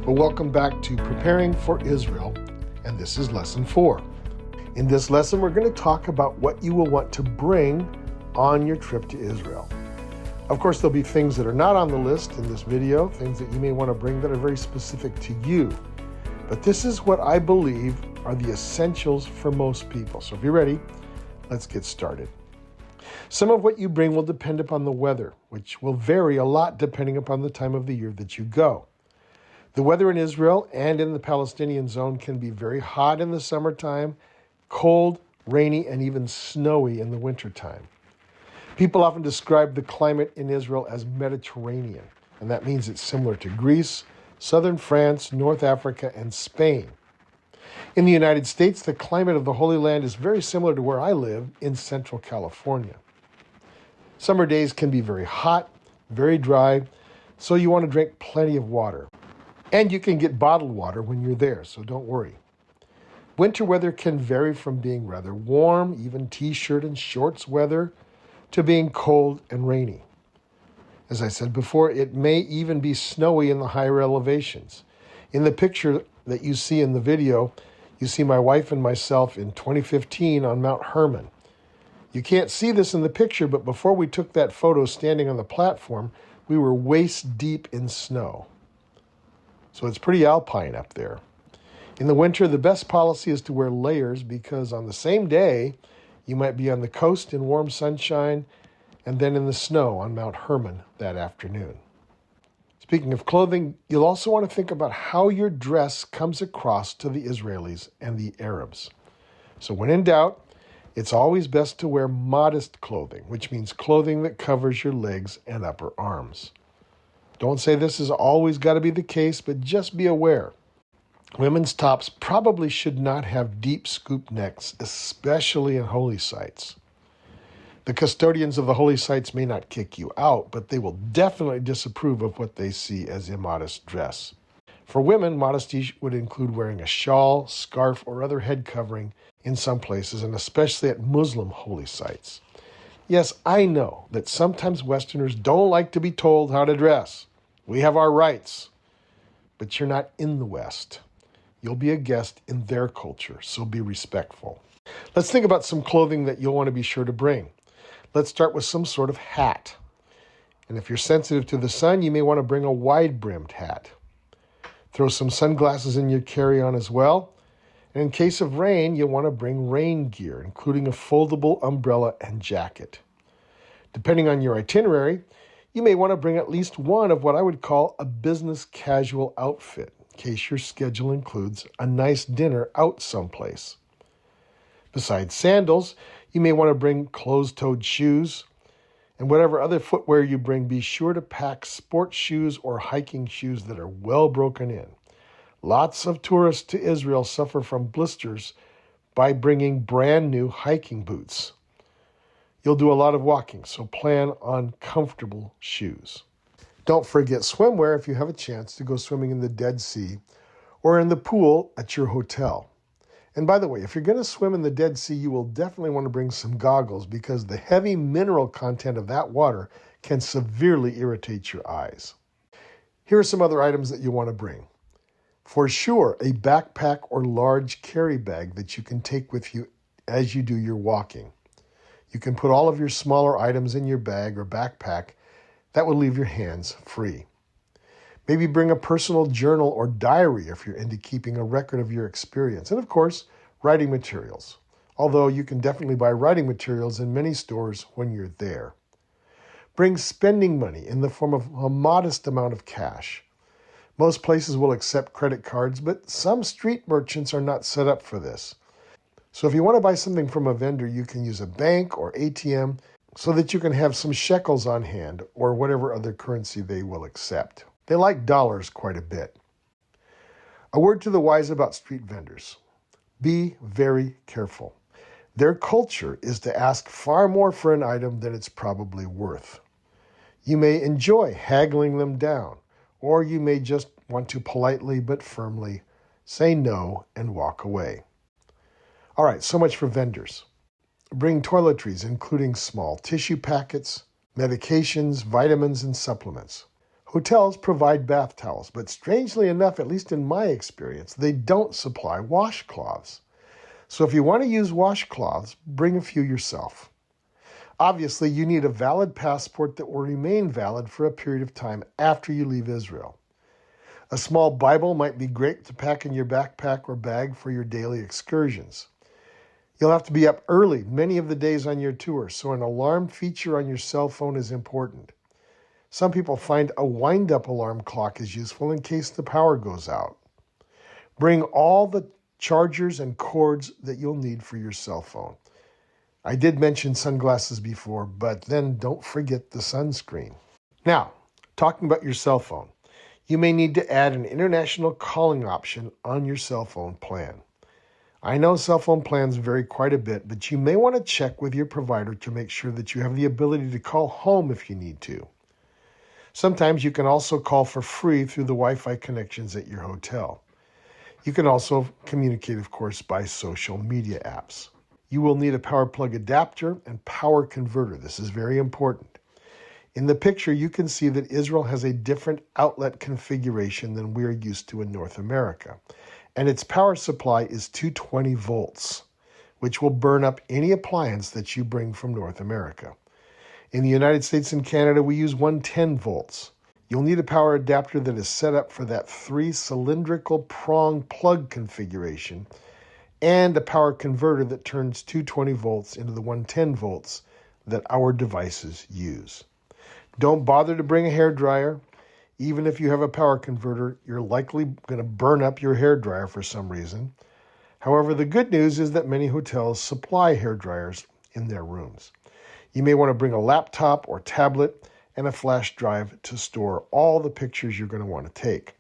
Well, welcome back to Preparing for Israel, and this is Lesson 4. In this lesson, we're going to talk about what you will want to bring on your trip to Israel. Of course, there'll be things that are not on the list in this video, things that you may want to bring that are very specific to you. But this is what I believe are the essentials for most people. So if you're ready, let's get started. Some of what you bring will depend upon the weather, which will vary a lot depending upon the time of the year that you go. The weather in Israel and in the Palestinian zone can be very hot in the summertime, cold, rainy, and even snowy in the wintertime. People often describe the climate in Israel as Mediterranean, and that means it's similar to Greece, southern France, North Africa, and Spain. In the United States, the climate of the Holy Land is very similar to where I live in Central California. Summer days can be very hot, very dry, so you want to drink plenty of water. And you can get bottled water when you're there, so don't worry. Winter weather can vary from being rather warm, even t-shirt and shorts weather, to being cold and rainy. As I said before, it may even be snowy in the higher elevations. In the picture that you see in the video, you see my wife and myself in 2015 on Mount Hermon. You can't see this in the picture, but before we took that photo standing on the platform, we were waist deep in snow. So it's pretty alpine up there. In the winter, the best policy is to wear layers because on the same day, you might be on the coast in warm sunshine and then in the snow on Mount Hermon that afternoon. Speaking of clothing, you'll also want to think about how your dress comes across to the Israelis and the Arabs. So when in doubt, it's always best to wear modest clothing, which means clothing that covers your legs and upper arms. Don't say this has always got to be the case, but just be aware. Women's tops probably should not have deep scoop necks, especially in holy sites. The custodians of the holy sites may not kick you out, but they will definitely disapprove of what they see as immodest dress. For women, modesty would include wearing a shawl, scarf, or other head covering in some places, and especially at Muslim holy sites. Yes, I know that sometimes Westerners don't like to be told how to dress. We have our rights, but you're not in the West. You'll be a guest in their culture, so be respectful. Let's think about some clothing that you'll want to be sure to bring. Let's start with some sort of hat. And if you're sensitive to the sun, you may want to bring a wide-brimmed hat. Throw some sunglasses in your carry-on as well. And in case of rain, you'll want to bring rain gear, including a foldable umbrella and jacket. Depending on your itinerary, you may want to bring at least one of what I would call a business casual outfit, in case your schedule includes a nice dinner out someplace. Besides sandals, you may want to bring closed-toed shoes, and whatever other footwear you bring, be sure to pack sports shoes or hiking shoes that are well broken in. Lots of tourists to Israel suffer from blisters by bringing brand new hiking boots. You'll do a lot of walking, so plan on comfortable shoes. Don't forget swimwear if you have a chance to go swimming in the Dead Sea or in the pool at your hotel. And by the way, if you're going to swim in the Dead Sea, you will definitely want to bring some goggles because the heavy mineral content of that water can severely irritate your eyes. Here are some other items that you want to bring. For sure, a backpack or large carry bag that you can take with you as you do your walking. You can put all of your smaller items in your bag or backpack. That will leave your hands free. Maybe bring a personal journal or diary if you're into keeping a record of your experience. And of course, writing materials. Although you can definitely buy writing materials in many stores when you're there. Bring spending money in the form of a modest amount of cash. Most places will accept credit cards, but some street merchants are not set up for this. So if you want to buy something from a vendor, you can use a bank or ATM so that you can have some shekels on hand or whatever other currency they will accept. They like dollars quite a bit. A word to the wise about street vendors. Be very careful. Their culture is to ask far more for an item than it's probably worth. You may enjoy haggling them down, or you may just want to politely but firmly say no and walk away. All right, so much for vendors. Bring toiletries, including small tissue packets, medications, vitamins, and supplements. Hotels provide bath towels, but strangely enough, at least in my experience, they don't supply washcloths. So if you want to use washcloths, bring a few yourself. Obviously, you need a valid passport that will remain valid for a period of time after you leave Israel. A small Bible might be great to pack in your backpack or bag for your daily excursions. You'll have to be up early many of the days on your tour, so an alarm feature on your cell phone is important. Some people find a wind-up alarm clock is useful in case the power goes out. Bring all the chargers and cords that you'll need for your cell phone. I did mention sunglasses before, but then don't forget the sunscreen. Now, talking about your cell phone, you may need to add an international calling option on your cell phone plan. I know cell phone plans vary quite a bit, but you may want to check with your provider to make sure that you have the ability to call home if you need to. Sometimes you can also call for free through the Wi-Fi connections at your hotel. You can also communicate, of course, by social media apps. You will need a power plug adapter and power converter. This is very important. In the picture, you can see that Israel has a different outlet configuration than we are used to in North America, and its power supply is 220 volts, which will burn up any appliance that you bring from North America. In the United States and Canada, we use 110 volts. You'll need a power adapter that is set up for that 3 cylindrical prong plug configuration and a power converter that turns 220 volts into the 110 volts that our devices use. Don't bother to bring a hairdryer. Even if you have a power converter, you're likely going to burn up your hairdryer for some reason. However, the good news is that many hotels supply hairdryers in their rooms. You may want to bring a laptop or tablet and a flash drive to store all the pictures you're going to want to take.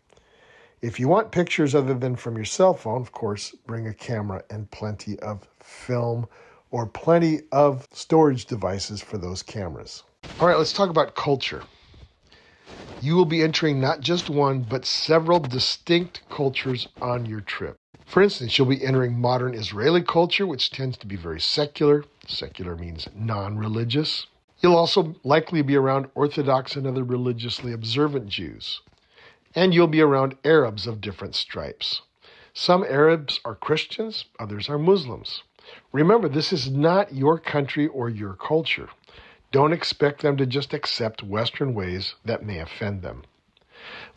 If you want pictures other than from your cell phone, of course, bring a camera and plenty of film or plenty of storage devices for those cameras. All right, let's talk about culture. You will be entering not just one, but several distinct cultures on your trip. For instance, you'll be entering modern Israeli culture, which tends to be very secular. Secular means non-religious. You'll also likely be around Orthodox and other religiously observant Jews. And you'll be around Arabs of different stripes. Some Arabs are Christians, others are Muslims. Remember, this is not your country or your culture. Don't expect them to just accept Western ways that may offend them.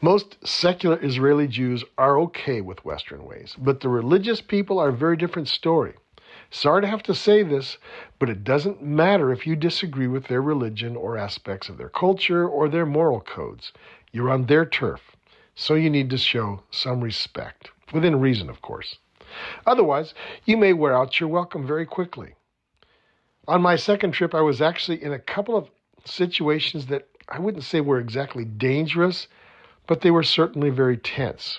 Most secular Israeli Jews are okay with Western ways, but the religious people are a very different story. Sorry to have to say this, but it doesn't matter if you disagree with their religion or aspects of their culture or their moral codes. You're on their turf, so you need to show some respect, within reason, of course. Otherwise, you may wear out your welcome very quickly. On my second trip, I was actually in a couple of situations that I wouldn't say were exactly dangerous, but they were certainly very tense.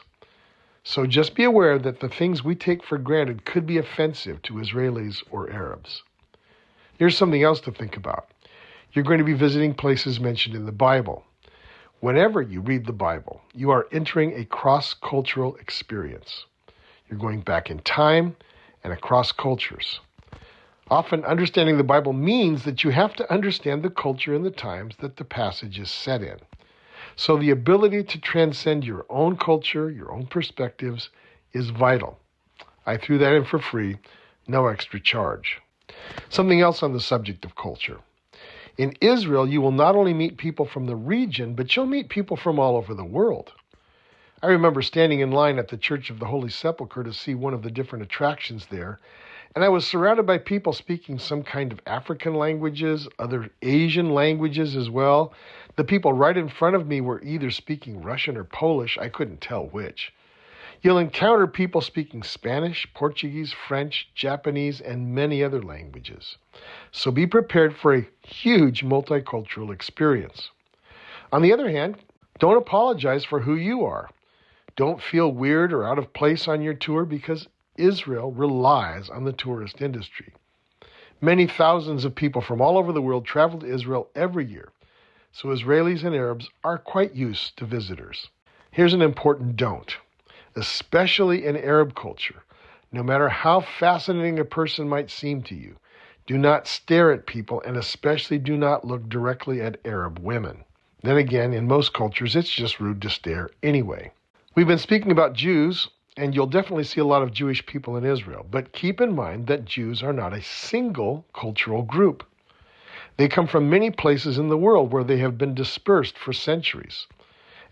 So just be aware that the things we take for granted could be offensive to Israelis or Arabs. Here's something else to think about. You're going to be visiting places mentioned in the Bible. Whenever you read the Bible, you are entering a cross-cultural experience. You're going back in time and across cultures. Often understanding the Bible means that you have to understand the culture and the times that the passage is set in. So the ability to transcend your own culture, your own perspectives, is vital. I threw that in for free, no extra charge. Something else on the subject of culture. In Israel, you will not only meet people from the region, but you'll meet people from all over the world. I remember standing in line at the Church of the Holy Sepulchre to see one of the different attractions there, and I was surrounded by people speaking some kind of African languages, other Asian languages as well. The people right in front of me were either speaking Russian or Polish. I couldn't tell which. You'll encounter people speaking Spanish, Portuguese, French, Japanese, and many other languages. So be prepared for a huge multicultural experience. On the other hand, don't apologize for who you are. Don't feel weird or out of place on your tour because Israel relies on the tourist industry. Many thousands of people from all over the world travel to Israel every year, so Israelis and Arabs are quite used to visitors. Here's an important don't. Especially in Arab culture, no matter how fascinating a person might seem to you, do not stare at people and especially do not look directly at Arab women. Then again, in most cultures, it's just rude to stare anyway. We've been speaking about Jews, and you'll definitely see a lot of Jewish people in Israel. But keep in mind that Jews are not a single cultural group. They come from many places in the world where they have been dispersed for centuries.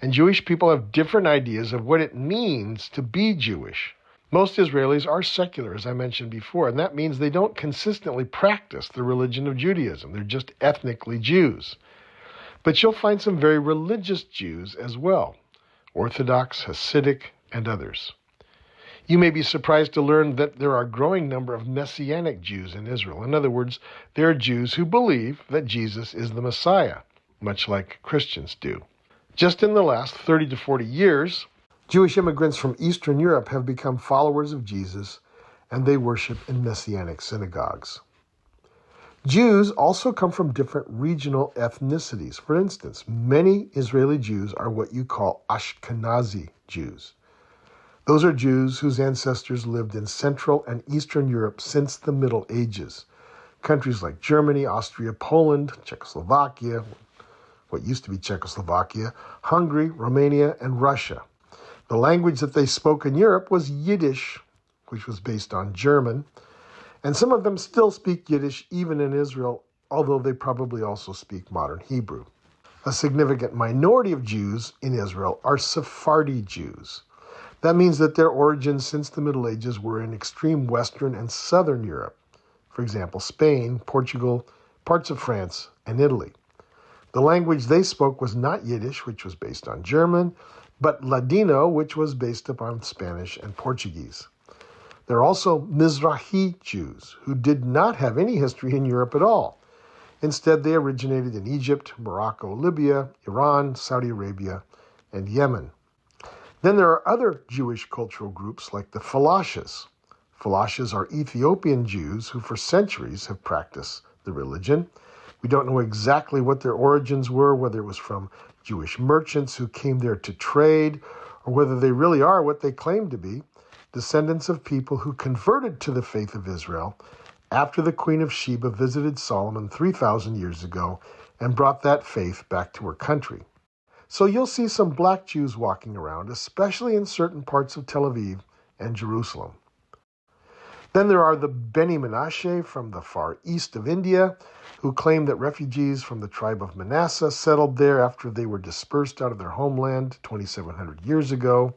And Jewish people have different ideas of what it means to be Jewish. Most Israelis are secular, as I mentioned before, and that means they don't consistently practice the religion of Judaism. They're just ethnically Jews. But you'll find some very religious Jews as well, Orthodox, Hasidic, and others. You may be surprised to learn that there are a growing number of Messianic Jews in Israel. In other words, there are Jews who believe that Jesus is the Messiah, much like Christians do. Just in the last 30 to 40 years, Jewish immigrants from Eastern Europe have become followers of Jesus, and they worship in Messianic synagogues. Jews also come from different regional ethnicities. For instance, many Israeli Jews are what you call Ashkenazi Jews. Those are Jews whose ancestors lived in Central and Eastern Europe since the Middle Ages. Countries like Germany, Austria, Poland, Czechoslovakia, what used to be Czechoslovakia, Hungary, Romania, and Russia. The language that they spoke in Europe was Yiddish, which was based on German, and some of them still speak Yiddish even in Israel, although they probably also speak modern Hebrew. A significant minority of Jews in Israel are Sephardi Jews. That means that their origins since the Middle Ages were in extreme Western and Southern Europe. For example, Spain, Portugal, parts of France, and Italy. The language they spoke was not Yiddish, which was based on German, but Ladino, which was based upon Spanish and Portuguese. There are also Mizrahi Jews, who did not have any history in Europe at all. Instead, they originated in Egypt, Morocco, Libya, Iran, Saudi Arabia, and Yemen. Then there are other Jewish cultural groups like the Falashas. Falashas are Ethiopian Jews who for centuries have practiced the religion. We don't know exactly what their origins were, whether it was from Jewish merchants who came there to trade, or whether they really are what they claim to be, descendants of people who converted to the faith of Israel after the Queen of Sheba visited Solomon 3,000 years ago and brought that faith back to her country. So you'll see some black Jews walking around, especially in certain parts of Tel Aviv and Jerusalem. Then there are the Beni Menashe from the far east of India, who claim that refugees from the tribe of Manasseh settled there after they were dispersed out of their homeland 2,700 years ago.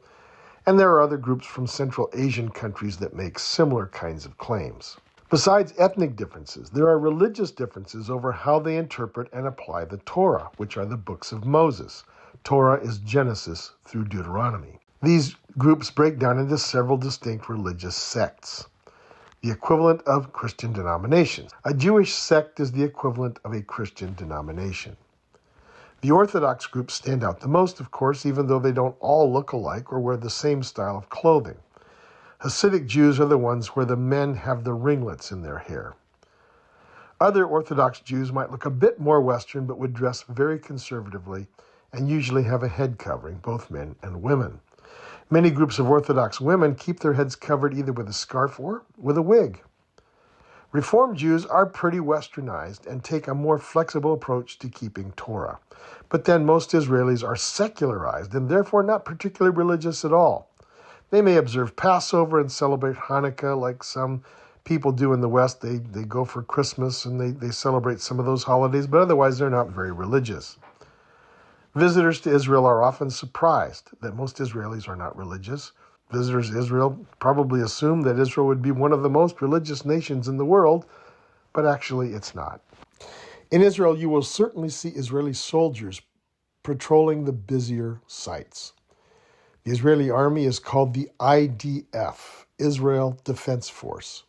And there are other groups from Central Asian countries that make similar kinds of claims. Besides ethnic differences, there are religious differences over how they interpret and apply the Torah, which are the books of Moses. Torah is Genesis through Deuteronomy. These groups break down into several distinct religious sects, the equivalent of Christian denominations. A Jewish sect is the equivalent of a Christian denomination. The Orthodox groups stand out the most, of course, even though they don't all look alike or wear the same style of clothing. Hasidic Jews are the ones where the men have the ringlets in their hair. Other Orthodox Jews might look a bit more Western, but would dress very conservatively and usually have a head covering, both men and women. Many groups of Orthodox women keep their heads covered either with a scarf or with a wig. Reform Jews are pretty westernized and take a more flexible approach to keeping Torah. But then most Israelis are secularized and therefore not particularly religious at all. They may observe Passover and celebrate Hanukkah like some people do in the West. They go for Christmas and they celebrate some of those holidays, but otherwise they're not very religious. Visitors to Israel are often surprised that most Israelis are not religious. Visitors to Israel probably assume that Israel would be one of the most religious nations in the world, but actually it's not. In Israel, you will certainly see Israeli soldiers patrolling the busier sites. The Israeli army is called the IDF, Israel Defense Force.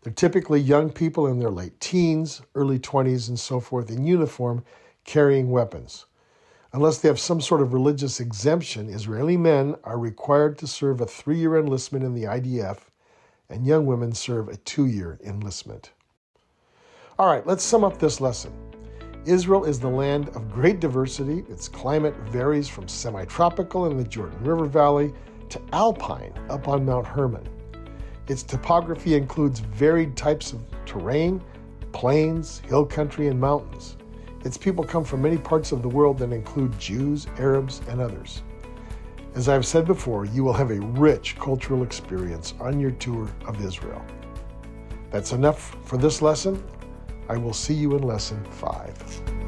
They're typically young people in their late teens, early 20s, and so forth in uniform, carrying weapons. Unless they have some sort of religious exemption, Israeli men are required to serve a 3-year enlistment in the IDF, and young women serve a 2-year enlistment. All right, let's sum up this lesson. Israel is the land of great diversity. Its climate varies from semi-tropical in the Jordan River Valley to alpine up on Mount Hermon. Its topography includes varied types of terrain, plains, hill country, and mountains. Its people come from many parts of the world that include Jews, Arabs, and others. As I've said before, you will have a rich cultural experience on your tour of Israel. That's enough for this lesson. I will see you in lesson 5.